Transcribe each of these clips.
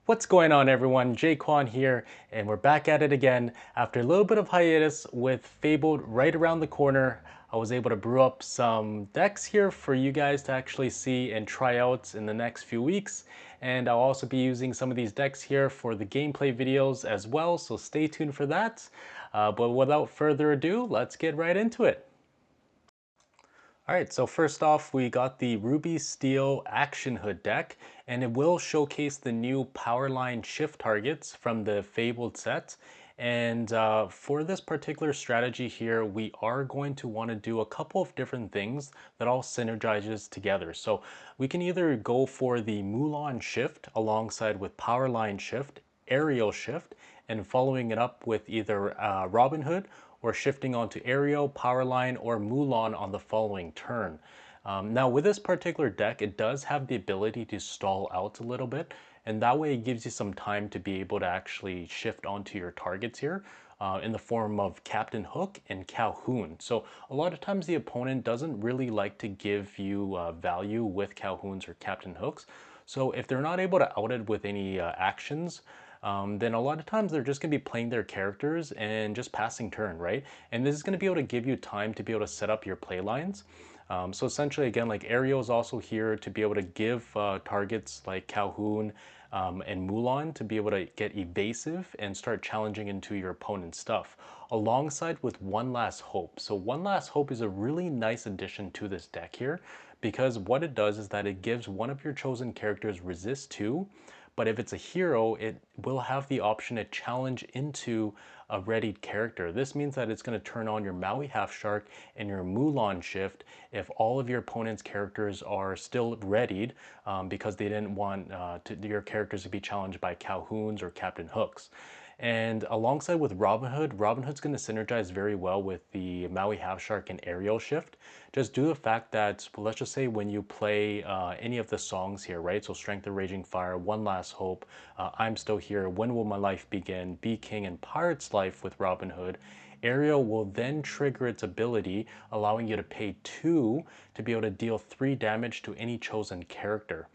What's going on, everyone? Jay Kwan here, and we're back at it again. After a little bit of hiatus with Fabled right around the corner, I was able to brew up some decks here for you guys to actually see and try out in the next few weeks. And I'll also be using some of these decks here for the gameplay videos as well, so stay tuned for that. But without further ado, let's get right into it. All right, so first off, we got the Ruby Steel Action Hood deck, and it will showcase the new Powerline shift targets from the Fabled set. And for this particular strategy here, we are going to want to do a couple of different things that all synergizes together. So we can either go for the Mulan shift alongside with Powerline shift, Aerial shift, and following it up with either Robin Hood or shifting onto Aerial, Powerline, or Mulan on the following turn. Now with this particular deck, it does have the ability to stall out a little bit, and that way it gives you some time to be able to actually shift onto your targets here in the form of Captain Hook and Calhoun. So a lot of times the opponent doesn't really like to give you value with Calhouns or Captain Hooks. So if they're not able to out it with any actions, then a lot of times they're just going to be playing their characters and just passing turn, right? And this is going to be able to give you time to be able to set up your play lines. So essentially, again, like Aerial is also here to be able to give targets like Calhoun and Mulan to be able to get evasive and start challenging into your opponent's stuff, alongside with One Last Hope. So One Last Hope is a really nice addition to this deck here, because what it does is that it gives one of your chosen characters resist 2, but if it's a hero, it will have the option to challenge into a readied character. This means that it's going to turn on your Maui Half Shark and your Mulan shift if all of your opponent's characters are still readied because they didn't want your characters to be challenged by Calhouns or Captain Hooks. And alongside with Robin Hood, Robin Hood's going to synergize very well with the Maui Half Shark and Aerial shift, just due to the fact that, well, let's just say when you play any of the songs here, right? So Strength of Raging Fire, One Last Hope, I'm Still Here, When Will My Life Begin, Be King, and Pirate's Life with Robin Hood, Aerial will then trigger its ability, allowing you to pay 2 to be able to deal 3 damage to any chosen character.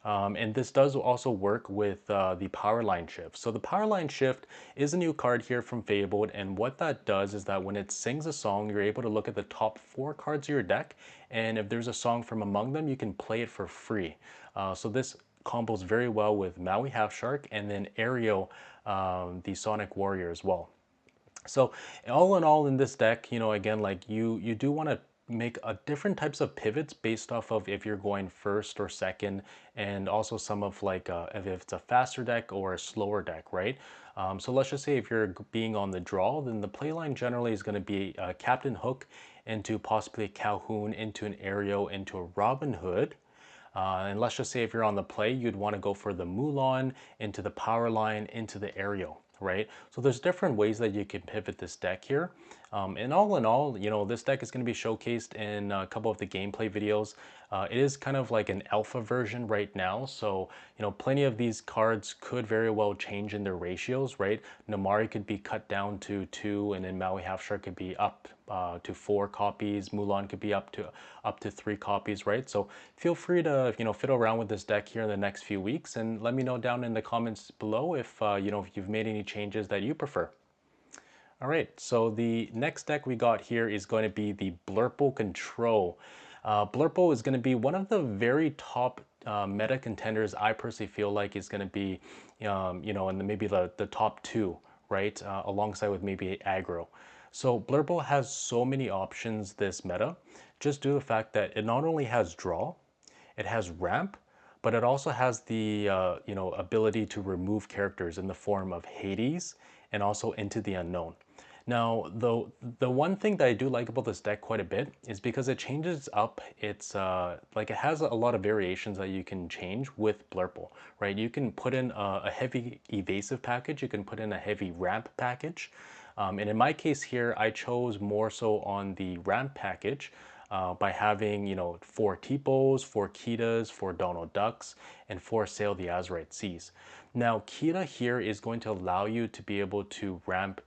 And this does also work with the Powerline Shift. So the Powerline Shift is a new card here from Fabled, and what that does is that when it sings a song, you're able to look at the top 4 cards of your deck, and if there's a song from among them, you can play it for free. So this combos very well with Maui Half Shark and then Aerial, the Sonic Warrior as well. So all in all in this deck, again, like you do want to make a different types of pivots based off of if you're going first or second, and also some of like if it's a faster deck or a slower deck, right? So let's just say if you're being on the draw, then the play line generally is going to be Captain Hook into possibly a Calhoun, into an Aerial, into a Robin Hood. And let's just say if you're on the play, you'd want to go for the Mulan, into the power line, into the Aerial, right? So there's different ways that you can pivot this deck here. And all in all, this deck is going to be showcased in a couple of the gameplay videos. It is kind of like an alpha version right now, so plenty of these cards could very well change in their ratios, right? Namari could be cut down to 2, and then Maui Half Shark could be up to 4 copies. Mulan could be up to 3 copies, right? So feel free to fiddle around with this deck here in the next few weeks, and let me know down in the comments below if if you've made any changes that you prefer. All right, so the next deck we got here is going to be the Blurple Control. Blurple is going to be one of the very top meta contenders. I personally feel like is going to be, in maybe the top 2, right? Alongside with maybe aggro. So Blurple has so many options this meta, just due to the fact that it not only has draw, it has ramp, but it also has the ability to remove characters in the form of Hades and also Into the Unknown. Now, the one thing that I do like about this deck quite a bit is because it changes up its, like it has a lot of variations that you can change with Blurple, right? You can put in a heavy evasive package, you can put in a heavy ramp package. And in my case here, I chose more so on the ramp package by having, 4 Tipos, 4 Kitas, 4 Donald Ducks, and 4 Sail the Azurite Seas. Now, Kita here is going to allow you to be able to ramp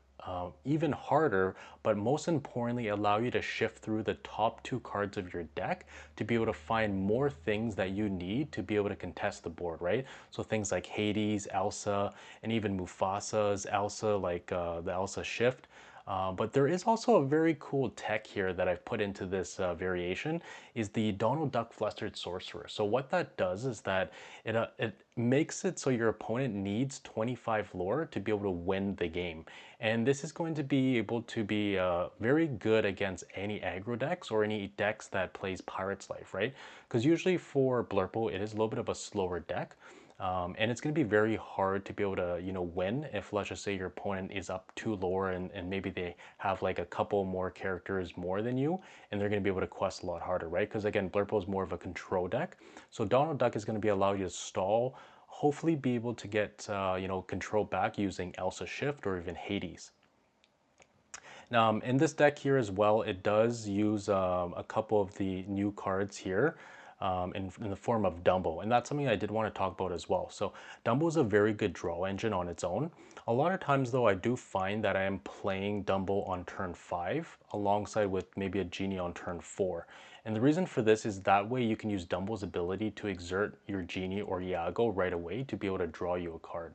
even harder, but most importantly, allow you to shift through the top two cards of your deck to be able to find more things that you need to be able to contest the board, right? So things like Hades, Elsa, and even Mufasa's Elsa, like the Elsa shift. But there is also a very cool tech here that I've put into this variation is the Donald Duck Flustered Sorcerer. So what that does is that it makes it so your opponent needs 25 lore to be able to win the game. And this is going to be able to be very good against any aggro decks or any decks that plays Pirate's Life, right? Because usually for Blurple, it is a little bit of a slower deck. And it's going to be very hard to be able to, win if, let's just say, your opponent is up 2 lore and maybe they have like a couple more characters more than you, and they're going to be able to quest a lot harder, right? Because again, Blurple is more of a control deck. So Donald Duck is going to be allow you to stall, hopefully be able to get, control back using Elsa Shift or even Hades. In this deck here as well, it does use a couple of the new cards here in the form of Dumbo, and that's something I did want to talk about as well. So Dumbo is a very good draw engine on its own. A lot of times though, I do find that I am playing Dumbo on turn 5 alongside with maybe a Genie on turn 4. And the reason for this is that way you can use Dumbo's ability to exert your Genie or Iago right away to be able to draw you a card.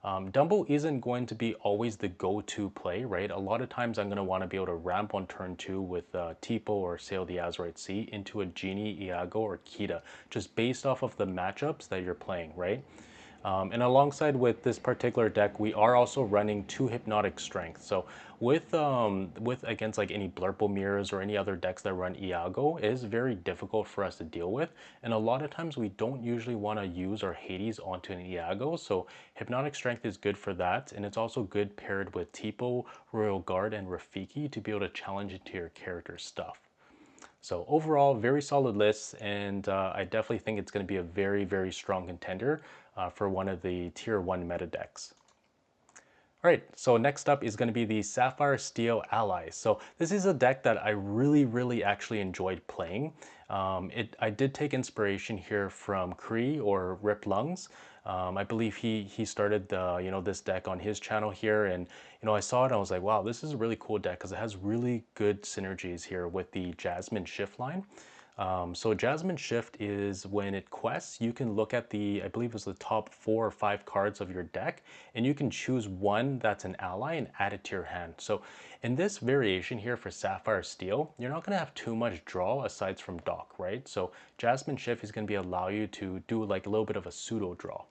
Dumbo isn't going to be always the go-to play, right? A lot of times I'm going to want to be able to ramp on turn 2 with Tipo or Sail the Azurite Sea into a Genie, Iago, or Kita, just based off of the matchups that you're playing, right? And alongside with this particular deck, we are also running 2 Hypnotic Strength. So with against like any Blurple Mirrors or any other decks that run Iago, it is very difficult for us to deal with. And a lot of times we don't usually want to use our Hades onto an Iago. So Hypnotic Strength is good for that. And it's also good paired with Tipo, Royal Guard, and Rafiki to be able to challenge into your character's stuff. So overall, very solid list, and I definitely think it's going to be a very, very strong contender for one of the tier 1 meta decks. All right, so next up is going to be the Sapphire Steel Allies. So this is a deck that I really, really actually enjoyed playing. I did take inspiration here from Kree or Rip Lungs. I believe he started this deck on his channel here, and I saw it and I was like, wow, this is a really cool deck because it has really good synergies here with the Jasmine Shift line. So Jasmine Shift is when it quests, you can look at I believe it was the top 4 or 5 cards of your deck, and you can choose one that's an ally and add it to your hand. So in this variation here for Sapphire Steel, you're not going to have too much draw aside from dock, right? So Jasmine Shift is going to be allow you to do like a little bit of a pseudo draw.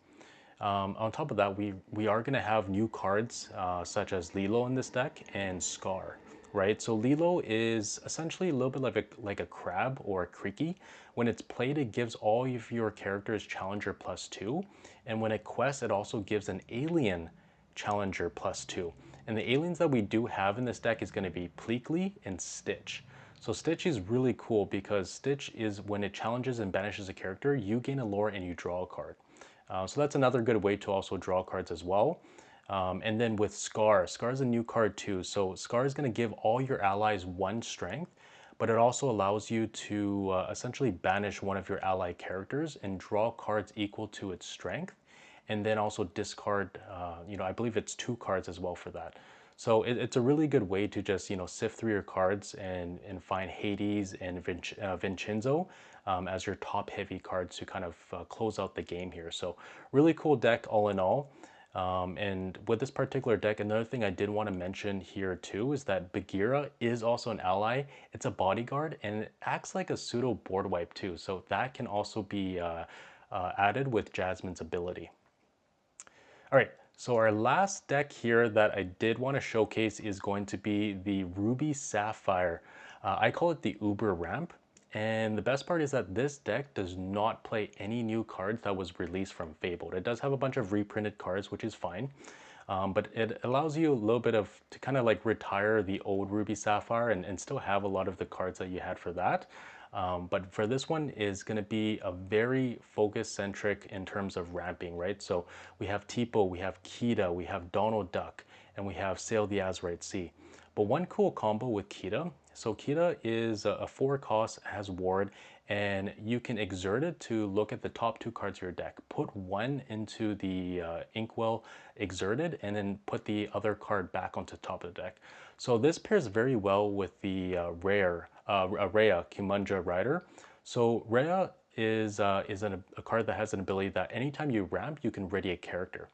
On top of that, we are going to have new cards such as Lilo in this deck and Scar, right? So Lilo is essentially a little bit like a crab or a creaky. When it's played, it gives all of your characters Challenger +2, and when it quests, it also gives an alien Challenger +2. And the aliens that we do have in this deck is going to be Pleakley and Stitch. So Stitch is really cool because Stitch is when it challenges and banishes a character, you gain a lore and you draw a card. So that's another good way to also draw cards as well. And then with Scar, Scar is a new card too. So Scar is going to give all your allies 1 strength, but it also allows you to essentially banish one of your ally characters and draw cards equal to its strength, and then also discard, I believe it's 2 cards as well for that. So it's a really good way to just, sift through your cards and find Hades and Vincenzo as your top heavy cards to kind of close out the game here. So really cool deck all in all. And with this particular deck, another thing I did want to mention here too is that Bagheera is also an ally. It's a bodyguard and it acts like a pseudo board wipe too. So that can also be added with Jasmine's ability. All right, so our last deck here that I did want to showcase is going to be the Ruby Sapphire. I call it the Uber Ramp. And the best part is that this deck does not play any new cards that was released from Fabled. It does have a bunch of reprinted cards, which is fine. But it allows you a little bit to kind of like retire the old Ruby Sapphire and still have a lot of the cards that you had for that. But for this one is going to be a very focus centric in terms of ramping, right? So we have Tipo, we have Kita, we have Donald Duck, and we have Sail the Azurite Sea. But one cool combo with Kita, so Kita is a 4 cost, has Ward, and you can exert it to look at the top two cards of your deck. Put one into the inkwell exerted, and then put the other card back onto top of the deck. So this pairs very well with the Rhea Kimundra Rider. So Rhea is a card that has an ability that anytime you ramp, you can ready a character.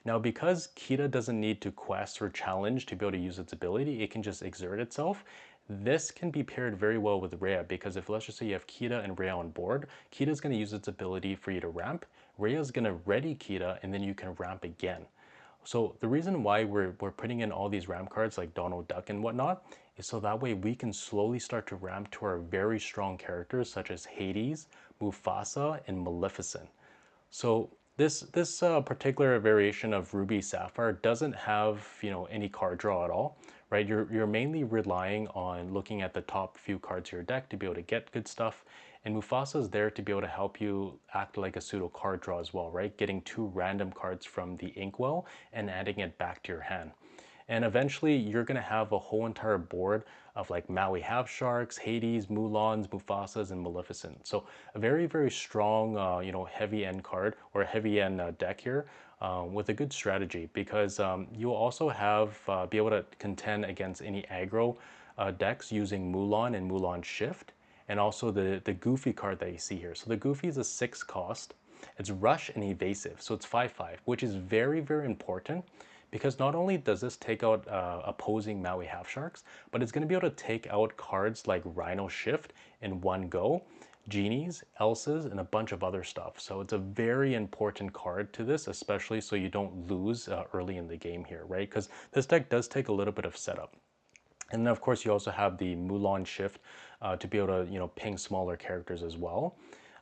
Now, because Kita doesn't need to quest or challenge to be able to use its ability, it can just exert itself. This can be paired very well with Rhea because if let's just say you have Kita and Rhea on board, Kita's going to use its ability for you to ramp. Rhea's going to ready Kita and then you can ramp again. So the reason why we're putting in all these ramp cards like Donald Duck and whatnot is so that way we can slowly start to ramp to our very strong characters such as Hades, Mufasa, and Maleficent. So this particular variation of Ruby Sapphire doesn't have any card draw at all, right? You're mainly relying on looking at the top few cards of your deck to be able to get good stuff, and Mufasa is there to be able to help you act like a pseudo card draw as well, right? Getting two random cards from the inkwell and adding it back to your hand. And eventually you're going to have a whole entire board of like Maui Half Sharks, Hades, Mulans, Mufasas, and Maleficent. So a very, very strong, heavy end card or heavy end deck here with a good strategy because you'll also have be able to contend against any aggro decks using Mulan and Mulan Shift, and also the Goofy card that you see here. So the Goofy is a 6 cost. It's rush and evasive, so it's 5/5, which is very, very important because not only does this take out opposing Maui Half Sharks, but it's going to be able to take out cards like Rhino Shift in one go, Genies, Elsa's, and a bunch of other stuff. So it's a very important card to this, especially so you don't lose early in the game here, right? Because this deck does take a little bit of setup. And then of course you also have the Mulan Shift to be able to ping smaller characters as well.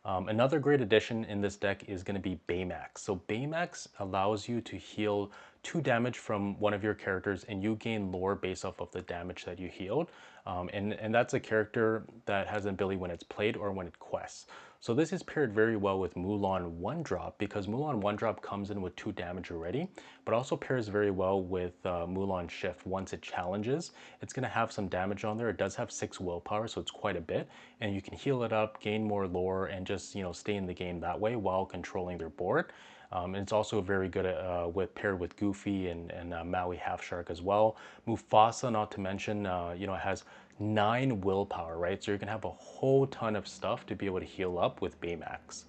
Another great addition in this deck is going to be Baymax. So Baymax allows you to heal 2 damage from one of your characters and you gain lore based off of the damage that you healed. And that's a character that has an ability when it's played or when it quests. So this is paired very well with Mulan 1-drop because Mulan 1-drop comes in with 2 damage already, but also pairs very well with Mulan Shift once it challenges. It's going to have some damage on there. It does have 6 willpower, so it's quite a bit, and you can heal it up, gain more lore, and just stay in the game that way while controlling their board. And it's also very good paired with Goofy and Maui Half Shark as well. Mufasa, not to mention, has 9 willpower, right? So you're gonna have a whole ton of stuff to be able to heal up with Baymax.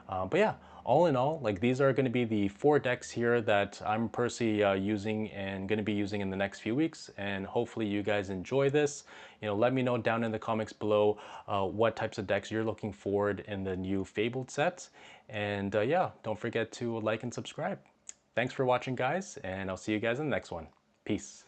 But yeah, all in all, like these are going to be the 4 decks here that I'm personally using and going to be using in the next few weeks. And hopefully you guys enjoy this. Let me know down in the comments below what types of decks you're looking forward in the new Fabled sets. And yeah, don't forget to like and subscribe. Thanks for watching, guys, and I'll see you guys in the next one. Peace.